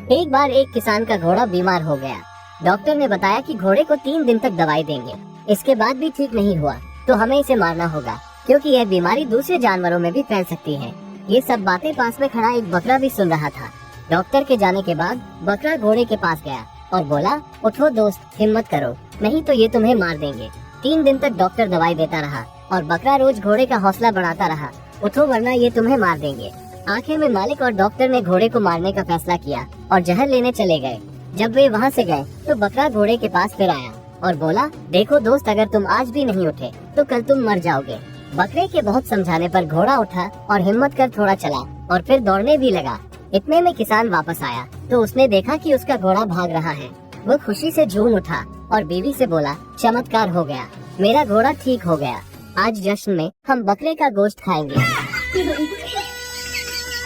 एक बार एक किसान का घोड़ा बीमार हो गया। डॉक्टर ने बताया कि घोड़े को 3 दिन तक दवाई देंगे, इसके बाद भी ठीक नहीं हुआ तो हमें इसे मारना होगा, क्योंकि यह बीमारी दूसरे जानवरों में भी फैल सकती है। ये सब बातें पास में खड़ा एक बकरा भी सुन रहा था। डॉक्टर के जाने के बाद बकरा घोड़े के पास गया और बोला, उठो दोस्त, हिम्मत करो, नहीं तो ये तुम्हें मार देंगे। 3 दिन तक डॉक्टर दवाई देता रहा और बकरा रोज घोड़े का हौसला बढ़ाता रहा, उठो वरना ये तुम्हें मार देंगे। आखिर में मालिक और डॉक्टर ने घोड़े को मारने का फैसला किया और जहर लेने चले गए। जब वे वहाँ से गए तो बकरा घोड़े के पास फिर आया और बोला, देखो दोस्त, अगर तुम आज भी नहीं उठे तो कल तुम मर जाओगे। बकरे के बहुत समझाने पर घोड़ा उठा और हिम्मत कर थोड़ा चला और फिर दौड़ने भी लगा। इतने में किसान वापस आया तो उसने देखा कि उसका घोड़ा भाग रहा है। वो खुशी से झूम उठा और बीवी से बोला, चमत्कार हो गया, मेरा घोड़ा ठीक हो गया। आज जश्न में हम बकरे का गोश्त खाएंगे।